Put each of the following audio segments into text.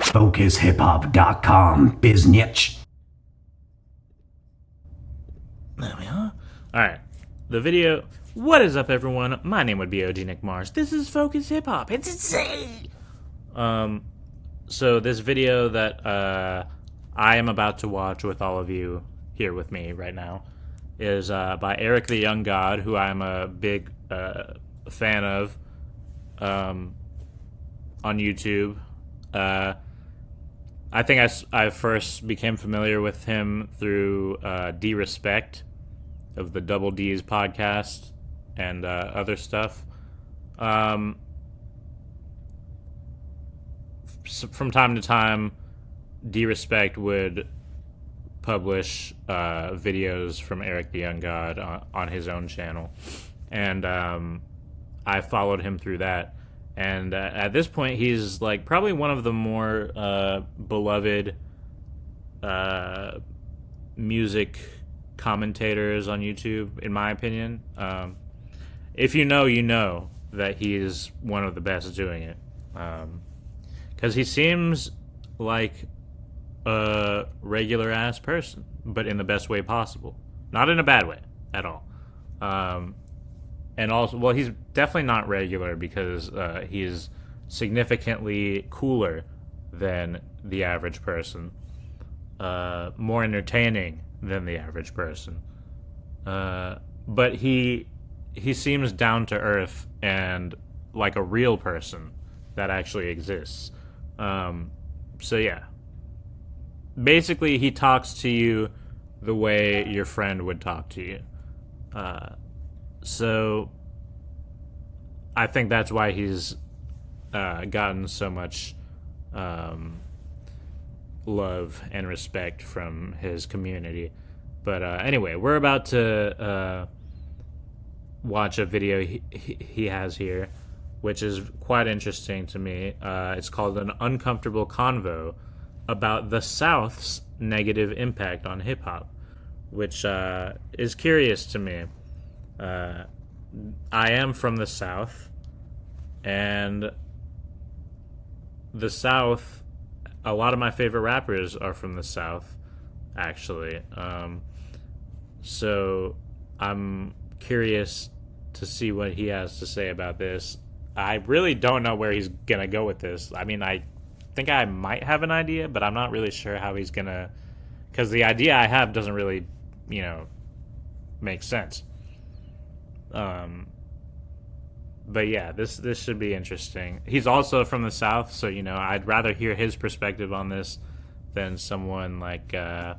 FocusHipHop.com, biznitch. There we are. Alright. The video. What is up, everyone? My name would be OG Nick Mars. This is Focus Hip Hop. It's insane! So this video that I am about to watch with all of you here with me right now is by EricTheYoungGawd, who I'm a big fan of on YouTube. I think I first became familiar with him through D-Respect of the Double D's podcast and other stuff. From time to time, D-Respect would publish videos from EricTheYoungGawd on his own channel, and I followed him through that. And at this point, he's like probably one of the more beloved music commentators on YouTube, in my opinion. If you know, you know that he is one of the best doing it. Because he seems like a regular ass person, but in the best way possible. Not in a bad way at all. And also, well, he's definitely not regular because he's significantly cooler than the average person. More entertaining than the average person. But he seems down to earth and like a real person that actually exists. So yeah. Basically, he talks to you the way your friend would talk to you. So I think that's why he's gotten so much love and respect from his community. But anyway, we're about to watch a video he has here, which is quite interesting to me. It's called An Uncomfortable Convo about the South's negative impact on hip-hop, which is curious to me. I am from the South, and the South, a lot of my favorite rappers are from the South, actually. So I'm curious to see what he has to say about this. I really don't know where he's going to go with this. I mean, I think I might have an idea, but I'm not really sure how he's going to... Because the idea I have doesn't really, make sense. But yeah, this should be interesting. He's also from the South, so I'd rather hear his perspective on this than someone like I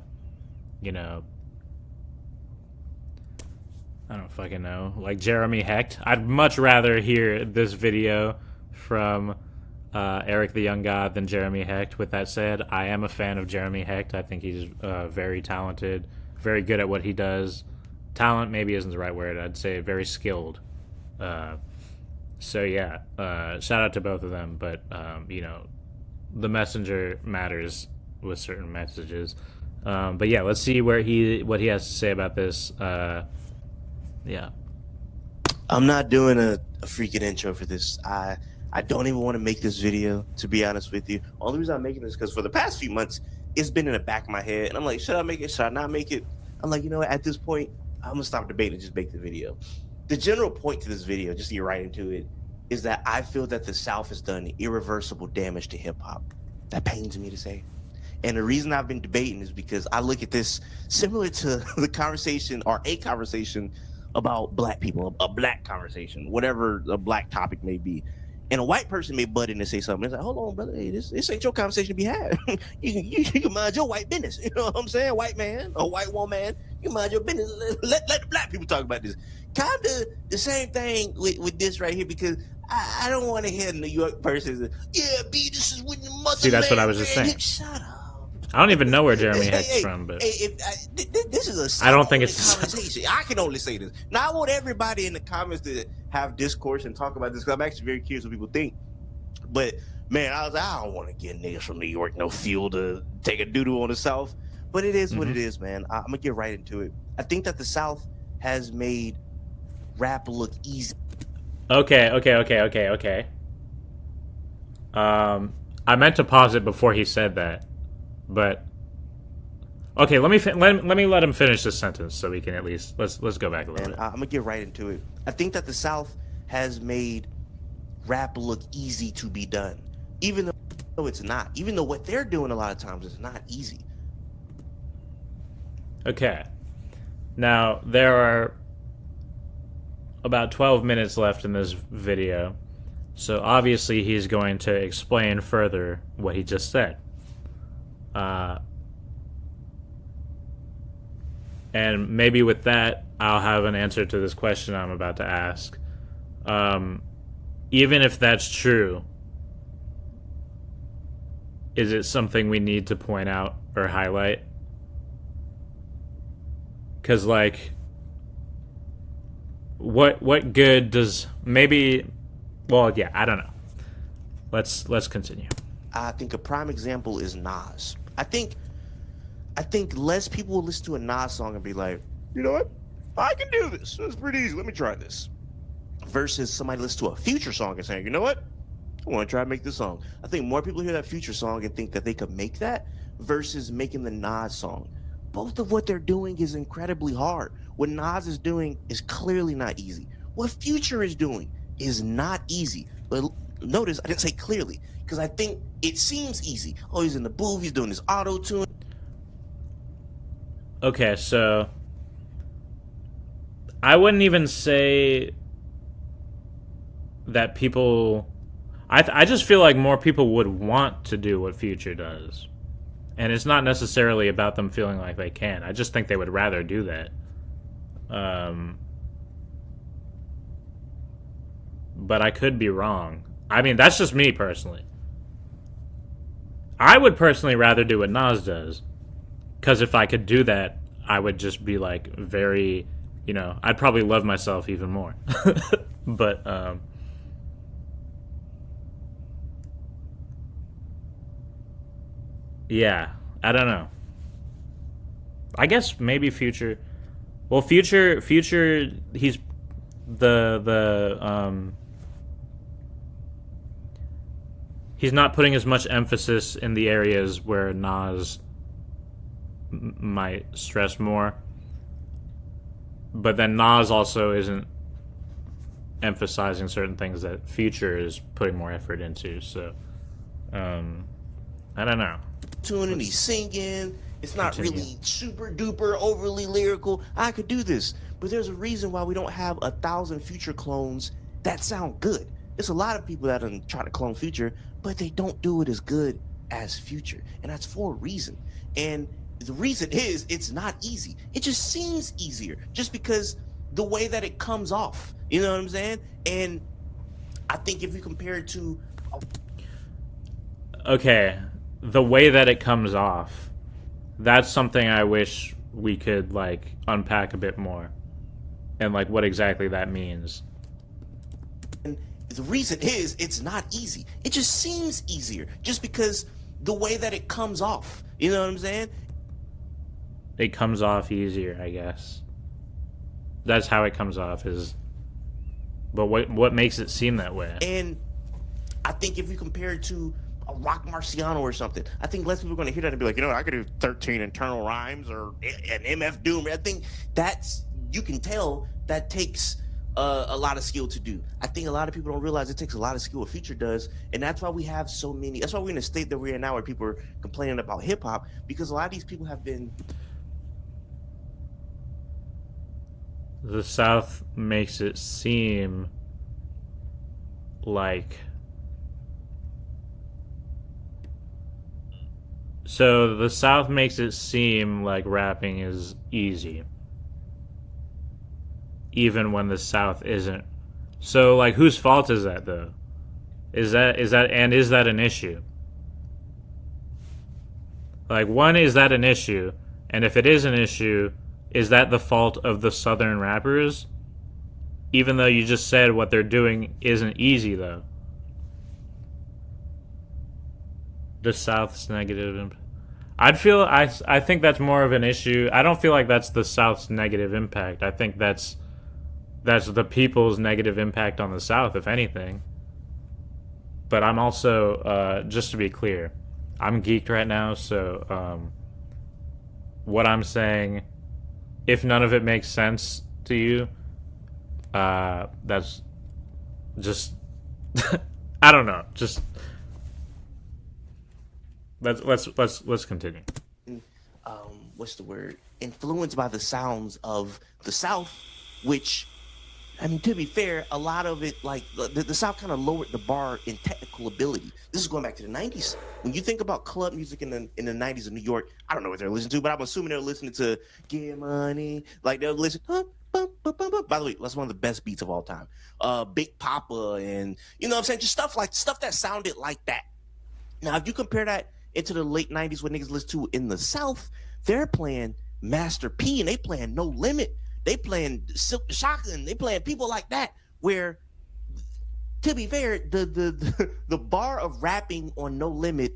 don't fucking know, like Jeremy Hecht. I'd much rather hear this video from EricTheYoungGawd than Jeremy Hecht. With that said, I am a fan of Jeremy Hecht. I think he's very talented, very good at what he does. Talent maybe isn't the right word. I'd say very skilled. So yeah, shout out to both of them. But the messenger matters with certain messages. But yeah, let's see what he has to say about this. Yeah. I'm not doing a freaking intro for this. I don't even want to make this video, to be honest with you. Only reason I'm making this because for the past few months, it's been in the back of my head. And I'm like, should I make it? Should I not make it? I'm like, what? At this point, I'm going to stop debating and just make the video. The general point to this video, just to get right into it, is that I feel that the South has done irreversible damage to hip-hop. That pains me to say. And the reason I've been debating is because I look at this similar to the conversation or a conversation about black people, a black conversation, whatever a black topic may be. And a white person may butt in and say something. It's like, hold on, brother, hey, this ain't your conversation to be had. you can mind your white business. You know what I'm saying? White man or white woman, you mind your business. Let the black people talk about this. Kind of the same thing with this right here, because I don't want to hear a New York person say, yeah, B, this is when your mother. See, that's what I was just saying. Shut up. I don't even know where Jeremy Hecht's from, but this is I don't think it's a conversation. I can only say this. Now I want everybody in the comments to have discourse and talk about this, because I'm actually very curious what people think. But man, I was like, I don't want to get niggas from New York no fuel to take a doo-doo on the South. But it is what it is, man. I'm gonna get right into it. I think that the South has made rap look easy. Okay. I meant to pause it before he said that, but okay. Let me let him finish this sentence so we can at least let's go back a little And bit. I'm gonna get right into it. I think that the South has made rap look easy to be done, even though it's not. Even though what they're doing a lot of times is not easy. Okay. Now there are about 12 minutes left in this video, so obviously he's going to explain further what he just said. And maybe with that, I'll have an answer to this question I'm about to ask. Even if that's true, is it something we need to point out or highlight? Because, like, what good does maybe? Well, yeah, I don't know. Let's continue. I think a prime example is Nas. I think less people will listen to a Nas song and be like, you know what? I can do this. It's pretty easy. Let me try this. Versus somebody listen to a Future song and saying, you know what? I want to try to make this song. I think more people hear that Future song and think that they could make that versus making the Nas song. Both of what they're doing is incredibly hard. What Nas is doing is clearly not easy. What Future is doing is not easy. But notice I didn't say clearly because I think it seems easy. Oh, he's in the booth. He's doing his auto-tune. Okay, so I wouldn't even say that people. I just feel like more people would want to do what Future does. And it's not necessarily about them feeling like they can. I just think they would rather do that. But I could be wrong. I mean, that's just me personally. I would personally rather do what Nas does. Because if I could do that, I would just be like very, you know, I'd probably love myself even more. But, yeah, I don't know. I guess maybe Future. Well, Future, he's he's not putting as much emphasis in the areas where Nas might stress more. But then Nas also isn't emphasizing certain things that Future is putting more effort into. So, I don't know. Tuning, he's singing. It's not Continue. really super duper overly lyrical. I could do this, but there's a reason why we don't have 1,000 Future clones that sound good. There's a lot of people that try to clone Future, but they don't do it as good as Future, and that's for a reason. And the reason is it's not easy. It just seems easier, just because the way that it comes off. You know what I'm saying? And I think if you compare it to Okay, the way that it comes off, that's something I wish we could, like, unpack a bit more. And, like, what exactly that means. And the reason is it's not easy. It just seems easier, just because the way that it comes off. You know what I'm saying? It comes off easier, I guess. That's how it comes off, is... But what makes it seem that way? And I think if you compare it to a Rock Marciano or something, I think less people are going to hear that and be like, you know, I could do 13 internal rhymes or an MF Doom. I think that's, you can tell that takes a lot of skill to do. I think a lot of people don't realize it takes a lot of skill what Future does, and that's why we have so many. That's why we're in a state that we're in now where people are complaining about hip hop, because a lot of these people have been. The South makes it seem like... So the South makes it seem like rapping is easy, even when the South isn't. So, like, whose fault is that, though? Is that an issue? Like, one, is that an issue? And if it is an issue, is that the fault of the Southern rappers? Even though you just said what they're doing isn't easy, though. The South's negative I think that's more of an issue. I don't feel like that's the South's negative impact. I think that's the people's negative impact on the South, if anything. but I'm also just to be clear, I'm geeked right now, so what I'm saying, if none of it makes sense to you, that's just I don't know. Just let's continue. What's the word? Influenced by the sounds of the South, which, I mean, to be fair, a lot of it, like the South kind of lowered the bar in technical ability. This is going back to the 90s. When you think about club music in the 90s in New York, I don't know what they're listening to, but I'm assuming they're listening to Get Money. Like they'll listen. By the way, that's one of the best beats of all time. Big Papa, and you know what I'm saying? Just stuff that sounded like that. Now, if you compare that into the late 90s, what niggas listen to in the South, they're playing Master P and they playing No Limit. They playing Silk the Shotgun. They playing people like that. Where, to be fair, the bar of rapping on No Limit,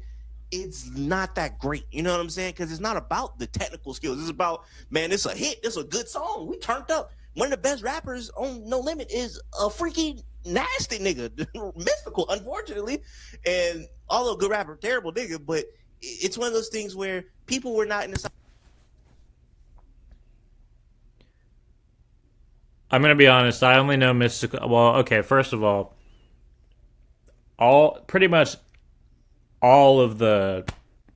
it's not that great. You know what I'm saying? Because it's not about the technical skills. It's about, man, it's a hit. It's a good song. We turned up. One of the best rappers on No Limit is a freaky nasty nigga, Mystical, unfortunately. And although good rapper, terrible nigga, but it's one of those things where people were not in the. I'm gonna be honest. I only know Mystical. Well, okay. First of all, pretty much all of the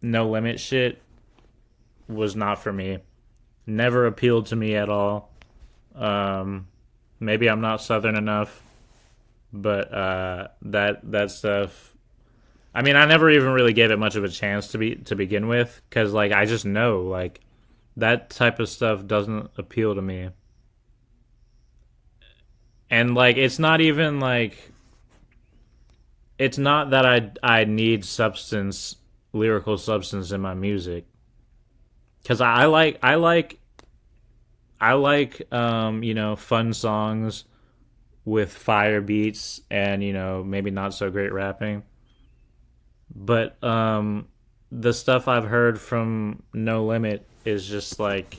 No Limit shit was not for me. Never appealed to me at all. Maybe I'm not Southern enough, but that stuff. I mean, I never even really gave it much of a chance to begin with, because like I just know like that type of stuff doesn't appeal to me. And like it's not even like, it's not that I need lyrical substance in my music, because I like you know, fun songs with fire beats and, you know, maybe not so great rapping. But the stuff I've heard from No Limit is just like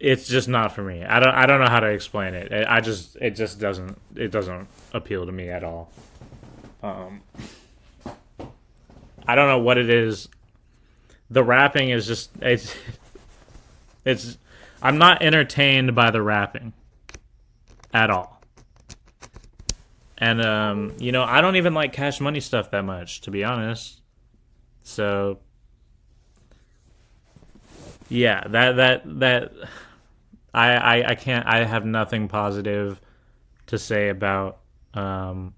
it's just not for me. I don't know how to explain it. It just doesn't appeal to me at all. I don't know what it is. The rapping is just it's I'm not entertained by the rapping at all. And you know, I don't even like Cash Money stuff that much, to be honest. So yeah, that I can't, I have nothing positive to say about No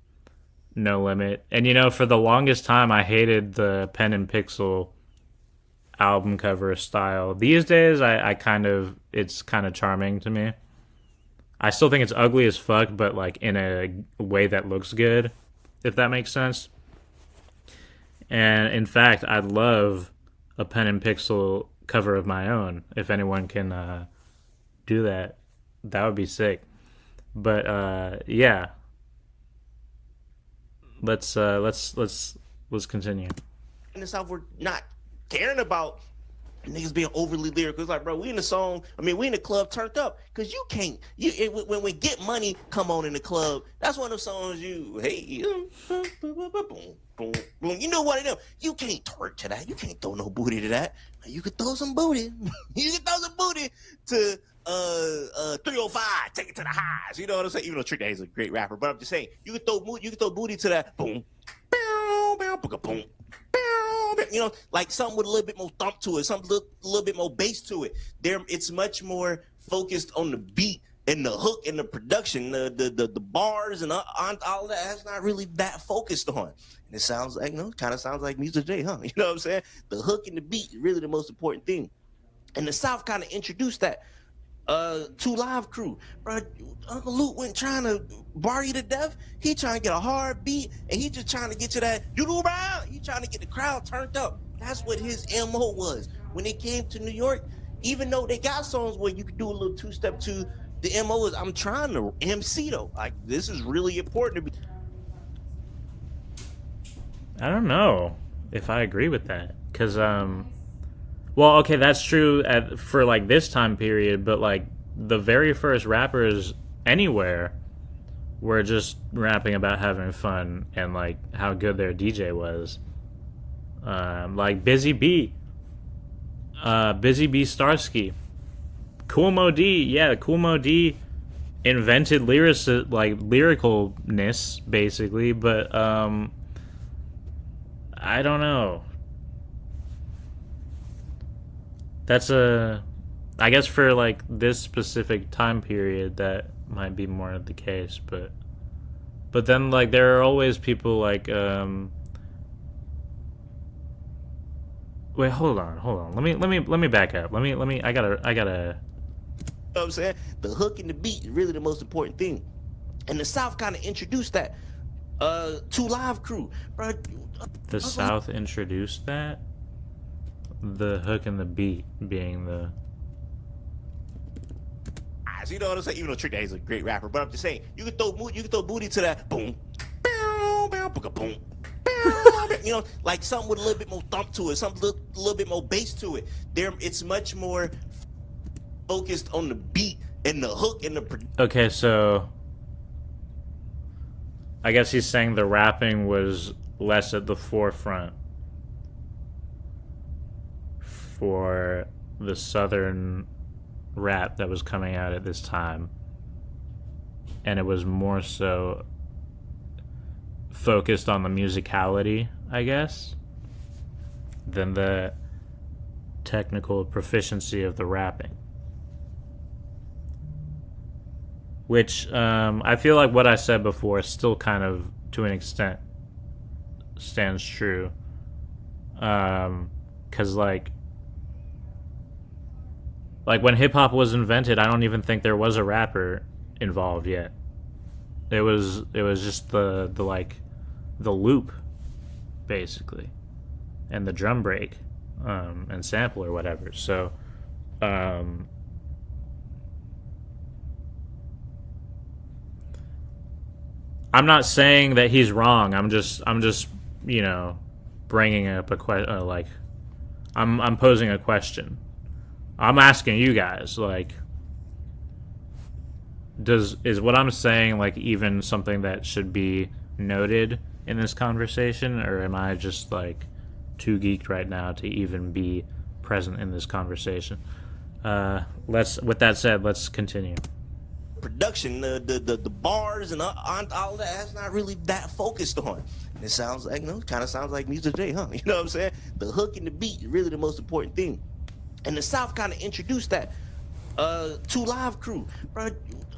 Limit. And you know, for the longest time I hated the pen and pixel album cover style. These days it's kind of charming to me. I still think it's ugly as fuck, but like in a way that looks good, if that makes sense. And in fact, I'd love a pen and pixel cover of my own. If anyone can do that, that would be sick. But yeah, let's continue. In the South, we're not caring about niggas being overly lyrical. It's like, bro, we in the song. I mean, we in the club turned up, because you can't. When we Get Money come on in the club, that's one of the songs you, hey, boom, boom, boom. You know what it is. You can't twerk to that. You can't throw no booty to that. You could throw some booty. You can throw some booty to 305. Take it to the highs. You know what I'm saying? Even though Trick Daddy's a great rapper, but I'm just saying you can throw booty to that. Boom, boom, boom, boom. You know, like something with a little bit more thump to it, something a little bit more bass to it. It's much more focused on the beat and the hook and the production, the bars and all of that. That's not really that focused on. And it sounds like, you know, kind of sounds like Music J, huh? You know what I'm saying? The hook and the beat is really the most important thing. And the South kind of introduced that to Live Crew. Bro, Uncle Luke went trying to bar you to death. He trying to get a hard beat, and he just trying to get you that you around. He trying to get the crowd turned up. That's what his MO was. When they came to New York, even though they got songs where you could do a little two-step to, the MO is, I'm trying to MC though. Like, this is really important to me. I don't know if I agree with that, because well, okay, that's true for like this time period, but like the very first rappers anywhere were just rapping about having fun and like how good their DJ was. Like Busy Bee Starsky, Cool Mo D, yeah, Cool Mo D invented lyricalness basically, but I don't know. That's I guess for like this specific time period that might be more the case, but then like there are always people like wait, hold on. Let me back up. Let me I gotta You know what I'm saying? The hook and the beat is really the most important thing. And the South kind of introduced that to Live Crew. Bro, the South introduced that? The hook and the beat being the you know what I'm saying? Even though Trick Daddy's a great rapper, but I'm just saying you can throw booty to that boom, bow, bow, boom, boom, bow, you know, like something with a little bit more thump to it, something a little bit more bass to it. It's much more focused on the beat and the hook and the. Okay, so I guess he's saying the rapping was less at the forefront for the Southern rap that was coming out at this time, and it was more so focused on the musicality, I guess, than the technical proficiency of the rapping, which I feel like what I said before still kind of to an extent stands true, because like when hip hop was invented, I don't even think there was a rapper involved yet. It was just the loop, basically, and the drum break, and sample or whatever. So, I'm not saying that he's wrong. I'm just you know bringing up a question. Like, I'm posing a question. I'm asking you guys, like, is what I'm saying like even something that should be noted in this conversation, or am I just like too geeked right now to even be present in this conversation? With that said, let's continue. Production, the bars and all that, that's not really that focused on. It sounds like, you know, kind of sounds like music today, huh? You know what I'm saying? The hook and the beat is really the most important thing. And the South kind of introduced that to Live Crew. Bro,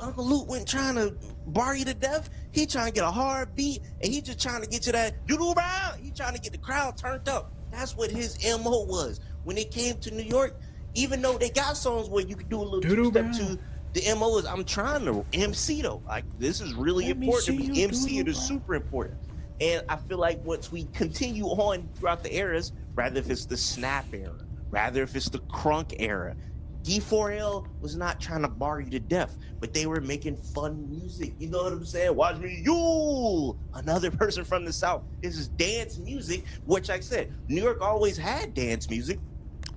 Uncle Luke went trying to bar you to death. He trying to get a hard beat, and he just trying to get you that doodle round. He trying to get the crowd turned up. That's what his MO was. When it came to New York, even though they got songs where you could do a little two-step to, the MO is I'm trying to MC though. Like, this is really important to be MC. It is super important. And I feel like once we continue on throughout the eras, rather if it's the snap era, rather if it's the crunk era, D4L was not trying to bar you to death, but they were making fun music. You know what I'm saying? Watch me, you, another person from the South. This is dance music, which I said, New York always had dance music.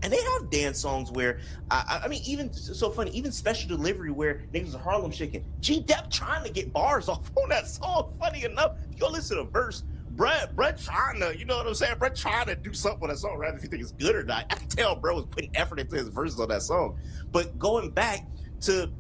And they have dance songs where, I mean, even so funny, even Special Delivery where niggas are Harlem shaking. G-Dep trying to get bars off on that song. Funny enough, you go listen to a verse, Brett trying to, you know what I'm saying? Brett trying to do something on that song, rather if you think it's good or not. I can tell bro was putting effort into his verses on that song. But going back to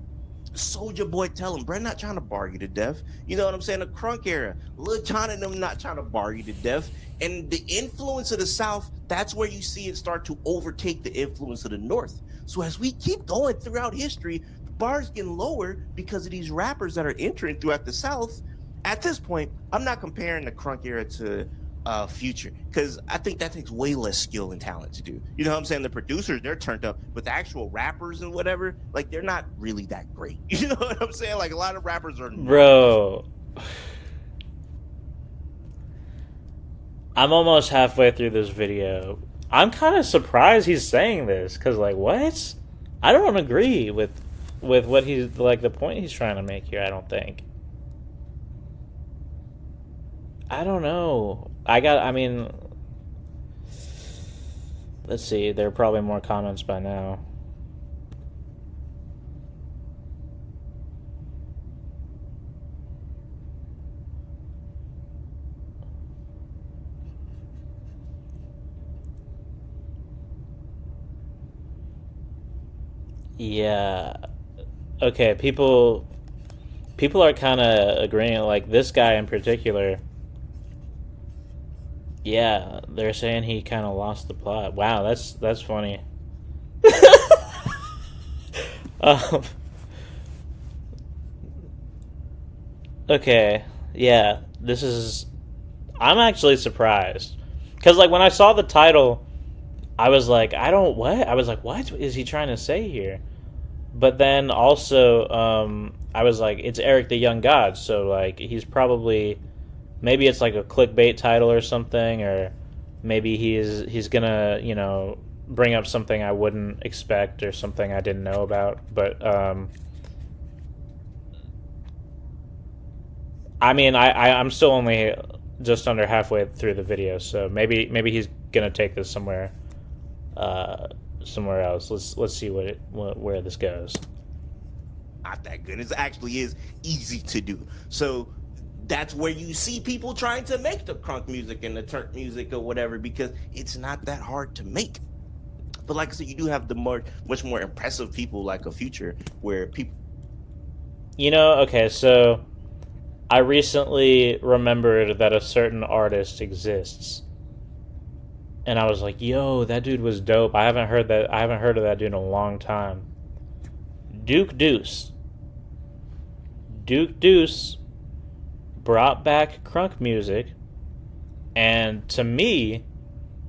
Soulja Boy, tell him, Brett not trying to bar you to death. You know what I'm saying? The crunk era, Lil Jon and them not trying to bar you to death. And the influence of the South, that's where you see it start to overtake the influence of the North. So as we keep going throughout history, the bar's getting lower because of these rappers that are entering throughout the South. At this point, I'm not comparing the crunk era to Future, because I think that takes way less skill and talent to do. You know what I'm saying? The producers, they're turned up, but the actual rappers and whatever, like, they're not really that great. You know what I'm saying? Like, a lot of rappers are bro. I'm almost halfway through this video. I'm kind of surprised he's saying this, because like, what? I don't agree with what he's like, the point he's trying to make here. I don't think. I don't know. I mean, let's see. There are probably more comments by now. Yeah. Okay, people are kind of agreeing, like this guy in particular. Yeah, they're saying he kind of lost the plot. Wow, that's funny. um, okay, yeah, this is. I'm actually surprised because like when I saw the title, I was like, I don't what? I was like, what is he trying to say here? But then also, I was like, it's Eric the Young God, so like he's probably maybe it's like a clickbait title or something, or maybe he's gonna bring up something I wouldn't expect or something I didn't know about. But I mean, I'm still only just under halfway through the video, so maybe he's gonna take this somewhere else. Let's see where this goes. Not that good. It actually is easy to do. So that's where you see people trying to make the crunk music and the turnt music or whatever, because it's not that hard to make. But like I said, you do have the much more impressive people like a Future, where people. Okay, so I recently remembered that a certain artist exists. And I was like, yo, that dude was dope. I haven't heard of that dude in a long time. Duke Deuce brought back crunk music, and to me,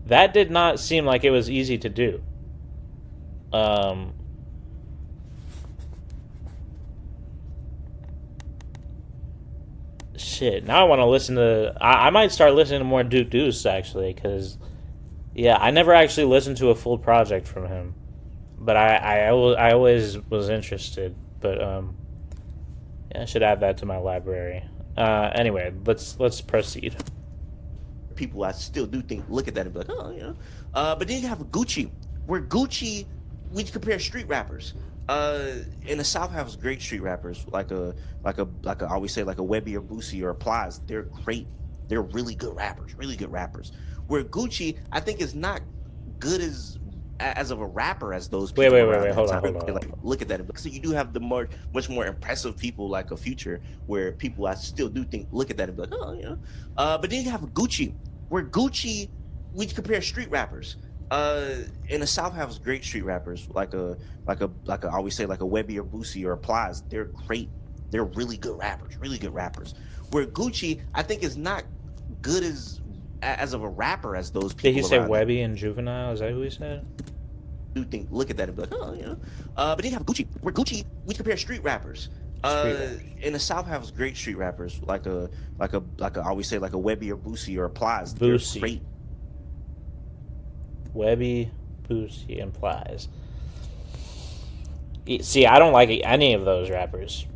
that did not seem like it was easy to do. Shit, now I want to listen to... I might start listening to more Duke Deuce, actually, because... Yeah, I never actually listened to a full project from him, but I always was interested. But yeah, I should add that to my library. Anyway, let's proceed. People, I still do think, look at that and be like, oh, but then you have Gucci, where Gucci, we compare street rappers. In the South has great street rappers, like a I always say, like a Webby or Boosie or Plies. They're great. They're really good rappers. Where Gucci, I think, is not good as of a rapper as those people. Wait, hold on. Like, look at that. So you do have the much more impressive people like a Future, where people, I still do think, look at that and be like, oh, but then you have Gucci, where Gucci, we compare street rappers. In the South has great street rappers, like I always say, like a Webby or Boosie or Plies. They're great. They're really good rappers. Where Gucci, I think, is not good as of a rapper as those people. Did he say Webby and Juvenile? Is that who he said? Do think, look at that and be like, oh, but then you have Gucci, where Gucci, we compare street rappers. In the South has great street rappers, like I always say, like a Webby or Boosie or Plies. They're great. Webby, Boosie, and Plies. See, I don't like any of those rappers.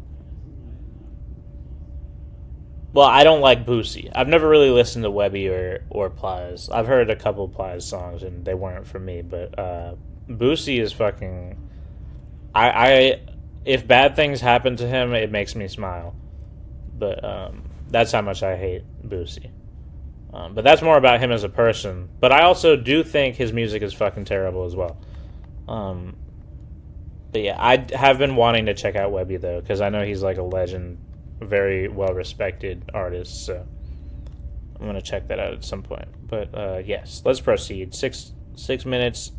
Well, I don't like Boosie. I've never really listened to Webby or Plies. I've heard a couple Plies songs, and they weren't for me. But Boosie is fucking... If bad things happen to him, it makes me smile. But that's how much I hate Boosie. But that's more about him as a person. But I also do think his music is fucking terrible as well. But yeah, I have been wanting to check out Webby, though, because I know he's like a legend, a very well-respected artist, so I'm going to check that out at some point. But yes, let's proceed. 6 minutes,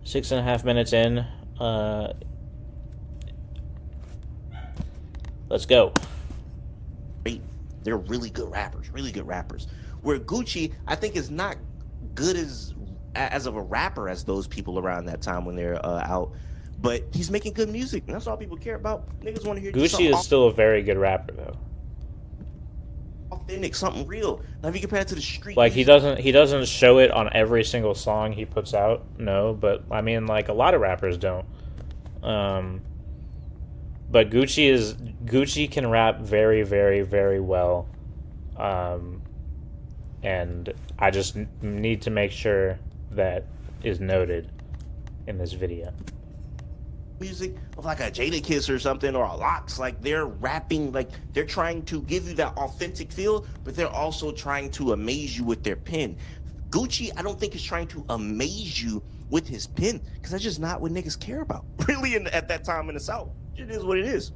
6.5 minutes in. Let's go. They're really good rappers. Where Gucci, I think, is not good as of a rapper as those people around that time when they're out. But he's making good music, and that's all people care about. Niggas want to hear Gucci is still a very good rapper, though. Authentic, something real. Now, if you compare it to the street, like he doesn't show it on every single song he puts out. No, but I mean, like a lot of rappers don't. But Gucci can rap very, very, very well. And I just need to make sure that is noted in this video. Music of like a Jadakiss or something, or a Lox, like they're rapping, like they're trying to give you that authentic feel, but they're also trying to amaze you with their pen. Gucci, I don't think is trying to amaze you with his pen, because that's just not what niggas care about. Really, at that time in the South, it is what it is.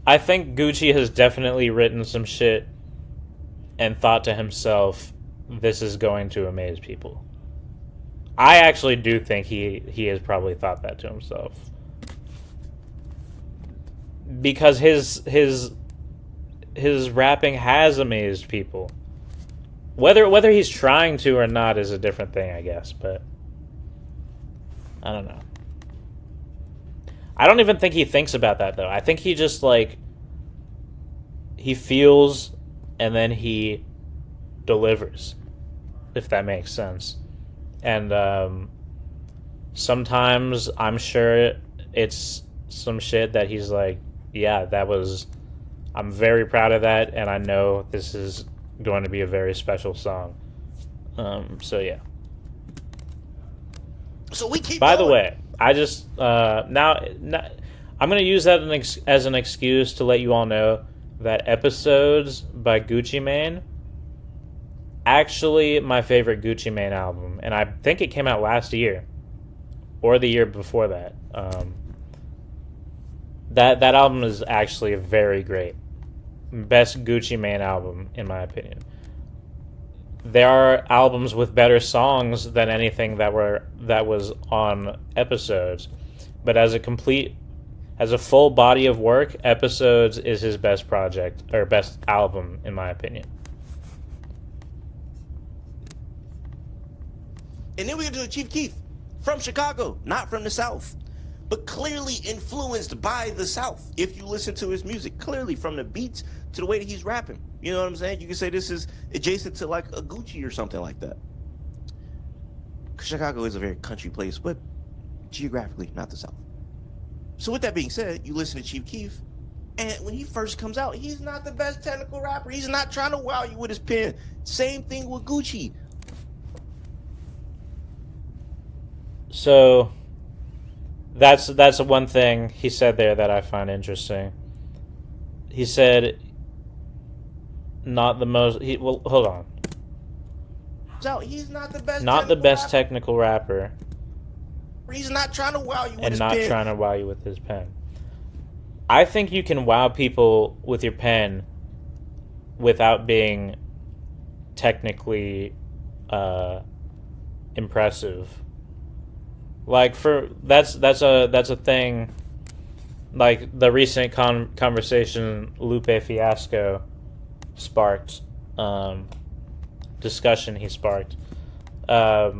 I think Gucci has definitely written some shit and thought to himself, this is going to amaze people. I actually do think he has probably thought that to himself. Because his rapping has amazed people. Whether he's trying to or not is a different thing, I guess, but I don't know. I don't even think he thinks about that, though. I think he just, like, he feels and then he delivers, if that makes sense. And sometimes I'm sure it's some shit that he's like, yeah, I'm very proud of that, and I know this is going to be a very special song. So yeah. So we keep By going. the way, I just now I'm gonna use that as an excuse to let you all know that Episodes by Gucci Mane, actually my favorite Gucci Mane album, and I think it came out last year or the year before that. That album is actually very great. Best Gucci Mane album in my opinion. There are albums with better songs than anything that was on Episodes, but as a full body of work, Episodes is his best project or best album in my opinion. And then we're gonna do Chief Keef from Chicago, not from the South, but clearly influenced by the South. If you listen to his music, clearly from the beats to the way that he's rapping. You know what I'm saying? You can say this is adjacent to like a Gucci or something like that. Chicago is a very country place, but geographically not the South. So with that being said, you listen to Chief Keef, and when he first comes out, he's not the best technical rapper. He's not trying to wow you with his pen. Same thing with Gucci. So that's one thing he said there that I find interesting. He said not the most well, hold on. So he's not the best technical rapper. He's not trying to wow you with and his not pen. trying to wow you with his pen. I think you can wow people with your pen without being technically impressive. Like that's a thing. Like the recent conversation Lupe Fiasco sparked, discussion he sparked. I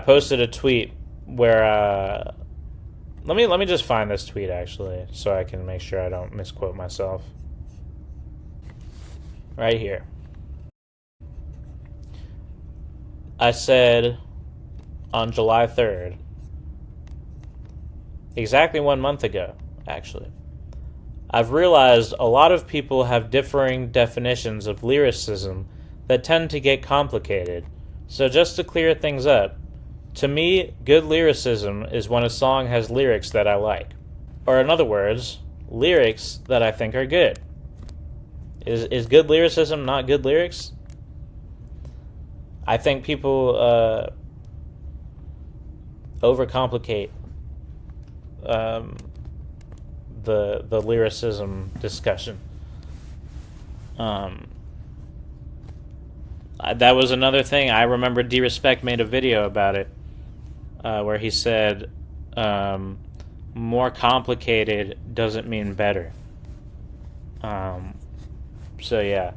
posted a tweet where let me just find this tweet actually so I can make sure I don't misquote myself. Right here. I said on July 3rd, exactly 1 month ago, actually, I've realized a lot of people have differing definitions of lyricism that tend to get complicated. So just to clear things up, to me, good lyricism is when a song has lyrics that I like. Or in other words, lyrics that I think are good. Is good lyricism not good lyrics? I think people overcomplicate the lyricism discussion. That was another thing. I remember D-Respect made a video about it where he said more complicated doesn't mean better. So yeah.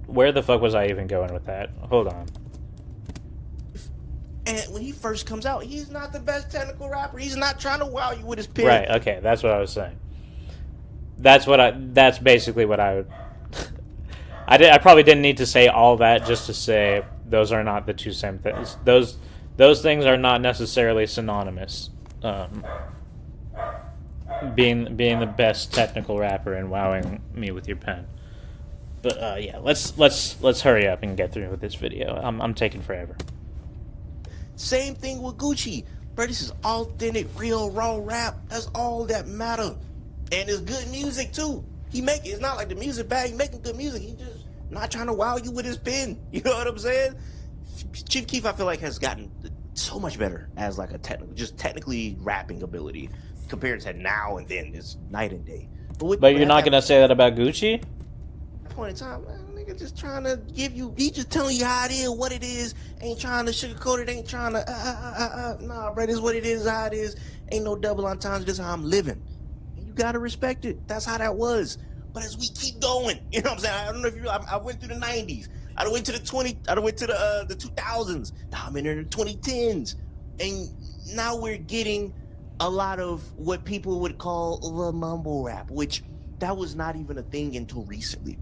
Where the fuck was I even going with that? Hold on. And when he first comes out, he's not the best technical rapper. He's not trying to wow you with his pen. Right, okay, that's what I was saying. That's basically what I would... I probably didn't need to say all that just to say those are not the two same things. Those things are not necessarily synonymous. Being the best technical rapper and wowing me with your pen. But yeah, let's hurry up and get through with this video. I'm taking forever. Same thing with Gucci. Bro, this is authentic, real, raw rap. That's all that matter. And it's good music too. It's not like the music bad, he making good music. He just not trying to wow you with his pen. You know what I'm saying? Chief Keef, I feel like, has gotten so much better as like a technically rapping ability compared to now and then. It's night and day. But you're not gonna say that about Gucci? Point in time, man, nigga just trying to give you, he just telling you how it is, what it is, ain't trying to sugarcoat it, ain't trying to, nah, bro, this is what it is, how it is, ain't no double entendres, this is how I'm living. And you gotta respect it, that's how that was. But as we keep going, you know what I'm saying, I don't know if you, I went through the 90s, I went to the 2000s, now I'm in the 2010s, and now we're getting a lot of what people would call the mumble rap, which that was not even a thing until recently.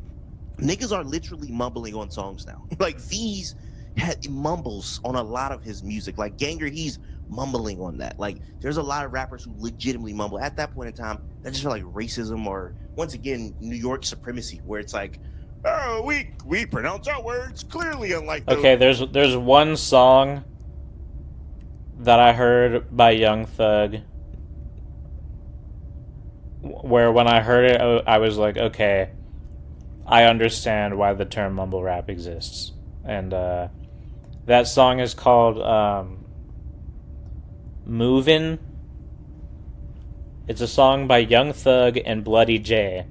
Niggas are literally mumbling on songs now. Like, V's had mumbles on a lot of his music. Like, Ganger, he's mumbling on that. Like, there's a lot of rappers who legitimately mumble. At that point in time, that just felt like racism or, once again, New York supremacy, where it's like, oh, we pronounce our words clearly, unlike those. Okay, there's one song that I heard by Young Thug where when I heard it, I was like, okay, I understand why the term mumble rap exists. And that song is called Movin'. It's a song by Young Thug and Bloody J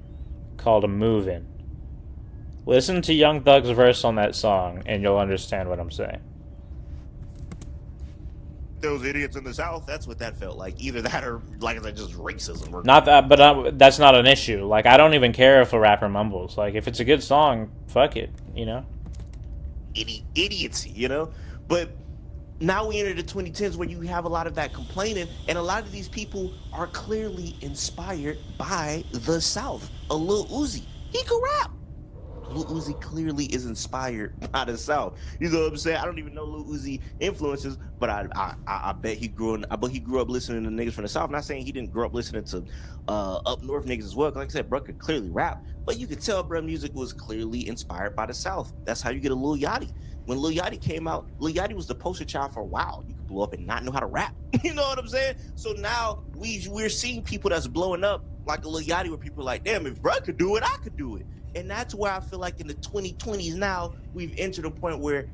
called Movin'. Listen to Young Thug's verse on that song and you'll understand what I'm saying. Those idiots in the South, that's what that felt like. Either that or, like I said, just racism. Or not that, but that's not an issue. Like, I don't even care if a rapper mumbles. Like, if it's a good song, fuck it, you know? Idiocy, you know? But now we enter the 2010s where you have a lot of that complaining, and a lot of these people are clearly inspired by the South. A Lil Uzi, he can rap. Lil Uzi clearly is inspired by the South. You know what I'm saying? I don't even know Lil Uzi influences, but I bet he grew up listening to niggas from the South. I'm not saying he didn't grow up listening to up north niggas as well. Like I said, bro could clearly rap, but you could tell bro music was clearly inspired by the South. That's how you get a Lil Yachty. When Lil Yachty came out, Lil Yachty was the poster child for, wow, you could blow up and not know how to rap. You know what I'm saying? So now we're seeing people that's blowing up like a Lil Yachty, where people are like, damn, if bro could do it, I could do it. And that's where I feel like in the 2020s now, we've entered a point where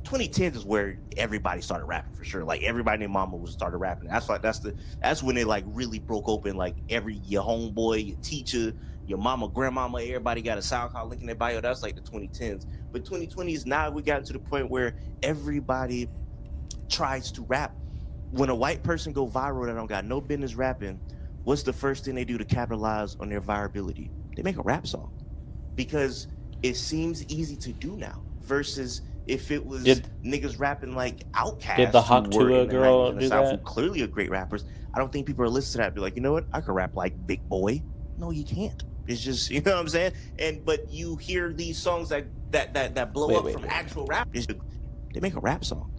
2010s is where everybody started rapping for sure. Like, everybody named Mama was started rapping. That's when it like really broke open. Like, your homeboy, your teacher, your mama, grandmama, everybody got a SoundCloud link in their bio. That's like the 2010s. But 2020s now, we got to the point where everybody tries to rap. When a white person go viral that don't got no business rapping, what's the first thing they do to capitalize on their virality? They make a rap song. Because it seems easy to do now, versus if it was niggas rapping like Outkast. Did the Hawk Tuah girl do South, that? who clearly are great rappers. I don't think people are listening to that and be like, you know what? I could rap like Big Boy. No, you can't. It's just, you know what I'm saying? But you hear these songs that blow up from actual rappers. They make a rap song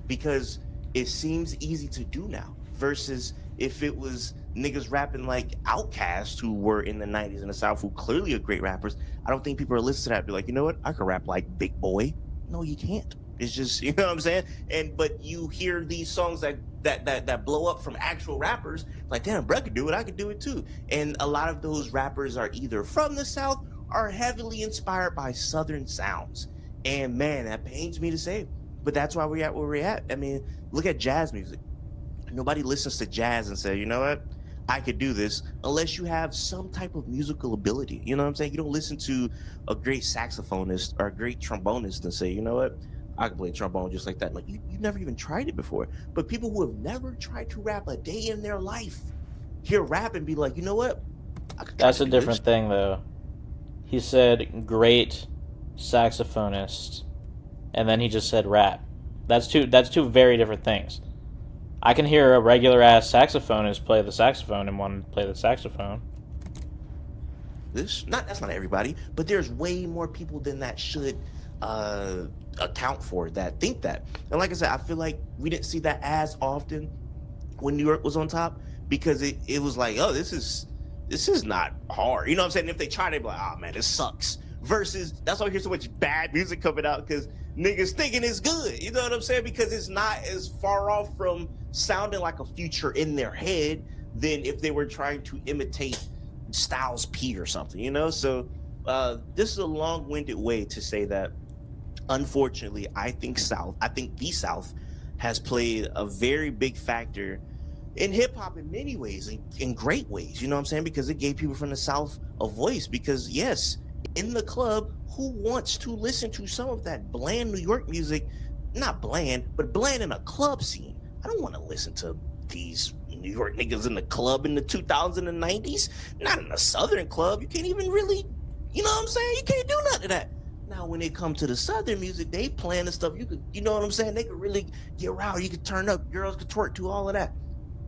because it seems easy to do now, versus if it was niggas rapping like Outkast, who were in the 90s in the South, who clearly are great rappers. I don't think people are listening to that and be like, you know what? I could rap like Big Boy. No, you can't. It's just, you know what I'm saying? But you hear these songs that blow up from actual rappers, like, damn, bro could do it, I could do it too. And a lot of those rappers are either from the South or heavily inspired by Southern sounds. And man, that pains me to say, but that's why we're at where we're at. I mean, look at jazz music. Nobody listens to jazz and say, you know what? I could do this, unless you have some type of musical ability. You know what I'm saying? You don't listen to a great saxophonist or a great trombonist and say, you know what? I can play trombone just like that. Like, you've never even tried it before. But people who have never tried to rap a day in their life hear rap and be like, you know what? That's a different thing, though. He said great saxophonist, and then he just said rap. That's two very different things. I can hear a regular ass saxophonist play the saxophone and want to play the saxophone. That's not everybody, but there's way more people than that should account for that think that. And like I said, I feel like we didn't see that as often when New York was on top, because it was like, oh, this is not hard. You know what I'm saying? If they tried, they'd be like, oh man, this sucks. versus that's why I hear so much bad music coming out because niggas thinking it's good. You know what I'm saying? Because it's not as far off from sounding like a Future in their head than if they were trying to imitate Styles P or something, you know? So this is a long-winded way to say that unfortunately, I think the South has played a very big factor in hip hop in many ways, in great ways. You know what I'm saying? Because it gave people from the South a voice. Because yes, in the club, who wants to listen to some of that bland New York music? Not bland, but bland in a club scene. I don't want to listen to these New York niggas in the club in the 2000s and 90s. Not in a Southern club. You can't even really, you know what I'm saying? You can't do none of that. Now, when it comes to the Southern music, they playing the stuff you know what I'm saying? They could really get rowdy. You could turn up, girls could twerk to all of that.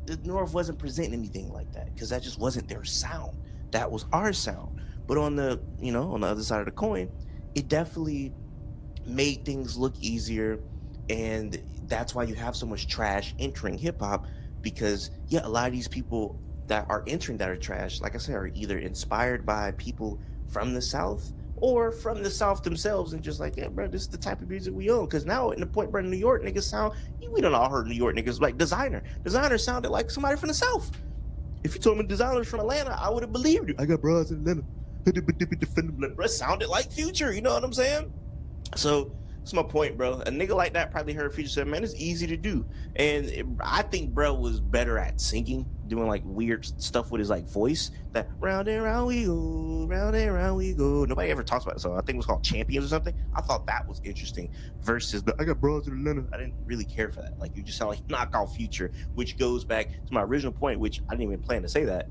The North wasn't presenting anything like that because that just wasn't their sound. That was our sound. But on the other side of the coin, it definitely made things look easier, and that's why you have so much trash entering hip hop. Because yeah, a lot of these people that are entering that are trash, like I said, are either inspired by people from the South or from the South themselves, and just like, yeah, bro, this is the type of music we own. Because now, in the point, bro, New York niggas sound, we don't all heard New York niggas like Designer. Designer sounded like somebody from the South. If you told me Designer's from Atlanta, I would have believed you. I got bros in Atlanta. Bro, sounded like Future. You know what I'm saying? So that's my point, bro. A nigga like that probably heard Future said, man, it's easy to do. And I think bro was better at singing, doing like weird stuff with his like voice. That round and round we go, round and round we go. Nobody ever talks about it. So I think it was called Champions or something. I thought that was interesting. Versus the I got bros in Atlanta. I didn't really care for that. Like you just sound like knockout Future, which goes back to my original point, which I didn't even plan to say that.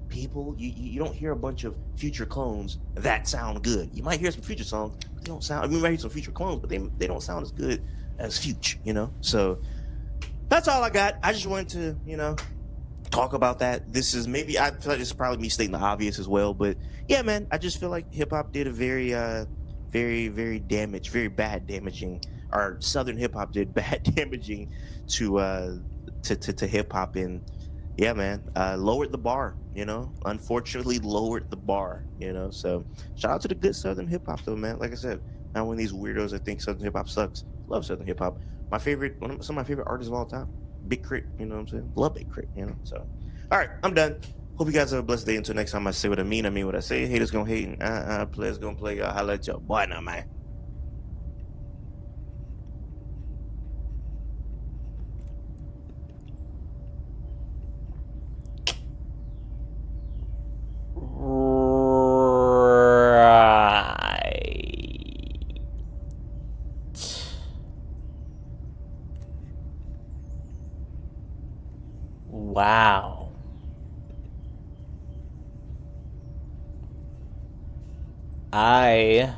People, you don't hear a bunch of Future clones that sound good. You might hear some Future songs, but they don't sound. I mean, you might hear some Future clones, but they don't sound as good as Future. You know, so that's all I got. I just wanted to talk about that. This is maybe I feel like this is probably me stating the obvious as well, but yeah, man, I just feel like hip hop did a very very bad damaging, or Southern hip hop did bad damaging to hip hop. And yeah, man, lowered the bar, unfortunately lowered the bar, so shout out to the good Southern hip hop though, man. Like I said, not one of these weirdos that think Southern hip hop sucks. Love Southern hip hop. Some of my favorite artists of all time, Big Crit, you know what I'm saying? Love Big Crit, so all right, I'm done. Hope you guys have a blessed day. Until next time, I say what I mean what I say. Haters gonna hate, and players gonna play. Y'all holla at your boy now, man. Wow. I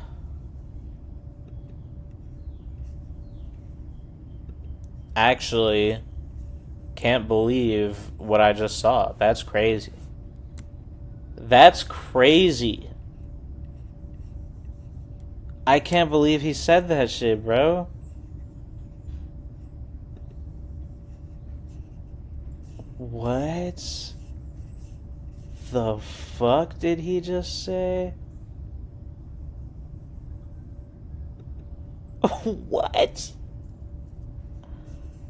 actually can't believe what I just saw. That's crazy. That's crazy. I can't believe he said that shit, bro. What the fuck did he just say? What?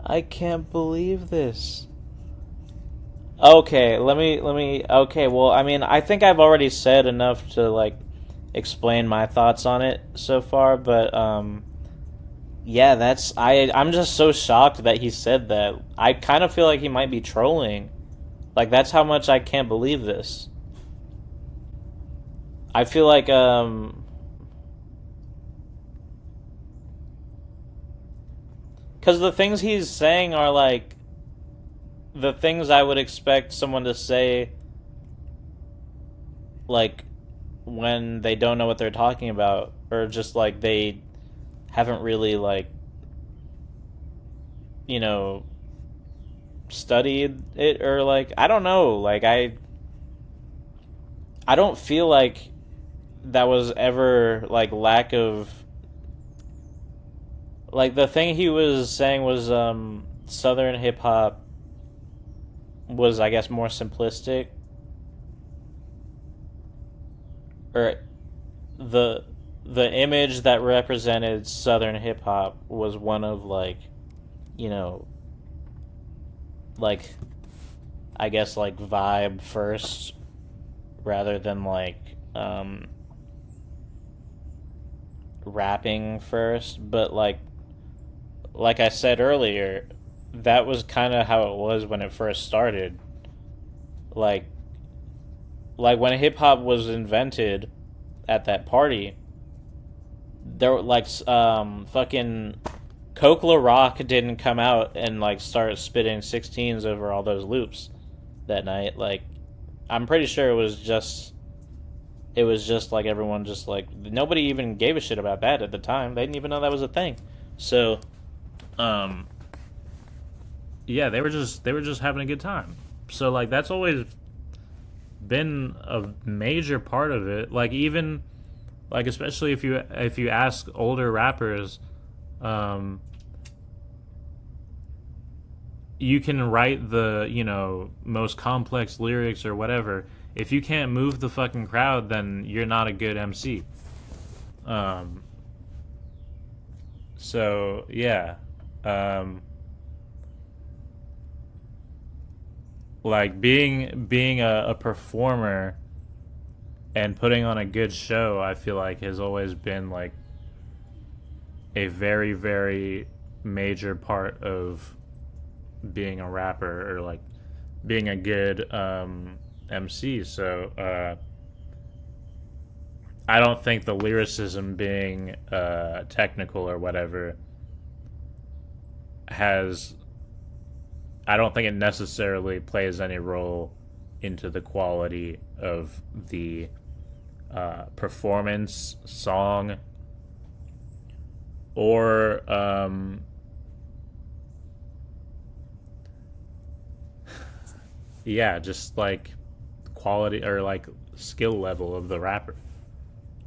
I can't believe this. Okay, okay, well, I mean, I think I've already said enough to, explain my thoughts on it so far, but, yeah, I'm just so shocked that he said that. I kind of feel like he might be trolling. That's how much I can't believe this. I feel like, because the things he's saying are, the things I would expect someone to say, when they don't know what they're talking about, or just, they haven't really, studied it, or, I don't know, I don't feel like that was ever, lack of... the thing he was saying was, Southern hip-hop was, I guess, more simplistic. Or the image that represented Southern hip hop was one of like, you know, like, I guess like vibe first rather than like rapping first, but like I said earlier, that was kind of how it was when it first started. Like when hip hop was invented at that party, there were like fucking Coke La Rock didn't come out and like start spitting 16s over all those loops that night. Like, I'm pretty sure it was just like everyone just like, nobody even gave a shit about that at the time. They didn't even know that was a thing. So yeah, they were just having a good time. So like that's always been a major part of it. Like, even like, especially if you ask older rappers, you can write the, you know, most complex lyrics or whatever. If you can't move the fucking crowd, then you're not a good MC. So yeah, like being a performer and putting on a good show, I feel like has always been like a very, very major part of being a rapper, or like being a good MC. So I don't think the lyricism being technical or whatever I don't think it necessarily plays any role into the quality of the performance, song, or yeah, just like quality or like skill level of the rapper.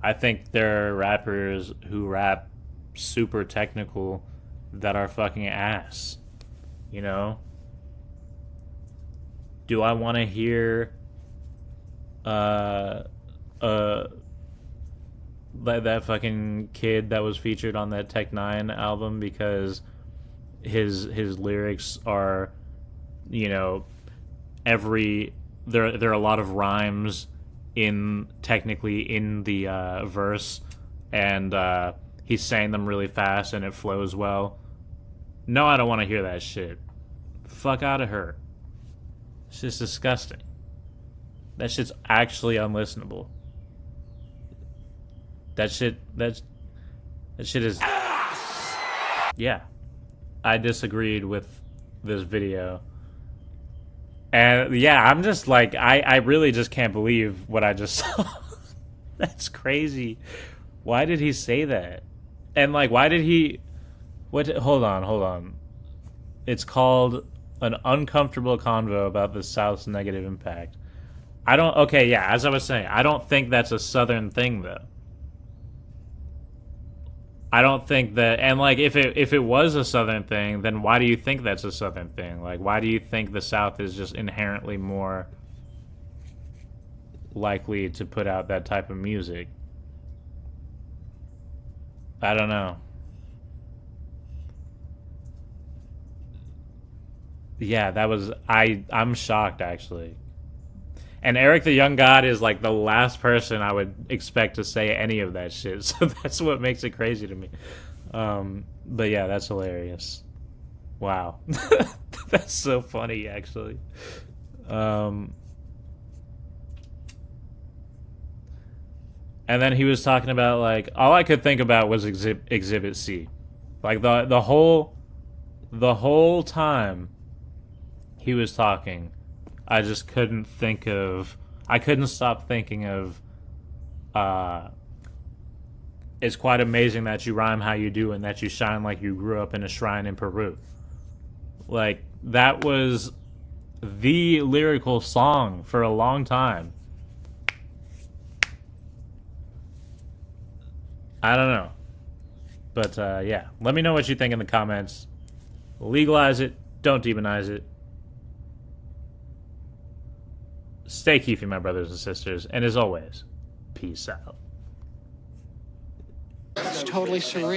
I think there are rappers who rap super technical that are fucking ass. You know? Do I want to hear that fucking kid that was featured on that Tech Nine album because his lyrics are, you know, there are a lot of rhymes technically in the verse, and he's saying them really fast and it flows well. No, I don't want to hear that shit. Fuck out of her. It's just disgusting. That shit's actually unlistenable. That shit is... Yeah. I disagreed with this video. And yeah, I'm just like, I really just can't believe what I just saw. That's crazy. Why did he say that? And like, why did he... Hold on. It's called An Uncomfortable Convo About the South's Negative Impact. Okay, yeah, as I was saying, I don't think that's a Southern thing, though. I don't think that, and like, if it was a Southern thing, then why do you think that's a Southern thing? Like, why do you think the South is just inherently more likely to put out that type of music? I don't know. Yeah, I'm shocked, actually. And EricTheYoungGawd is like the last person I would expect to say any of that shit. So that's what makes it crazy to me. But yeah, that's hilarious. Wow. That's so funny, actually. And then he was talking about, like, all I could think about was Exhibit C. Like, the whole time he was talking, I just couldn't stop thinking of, it's quite amazing that you rhyme how you do and that you shine like you grew up in a shrine in Peru. Like, that was the lyrical song for a long time. I don't know. But, yeah. Let me know what you think in the comments. Legalize it. Don't demonize it. Stay keefy, my brothers and sisters, and as always, peace out. totally surreal.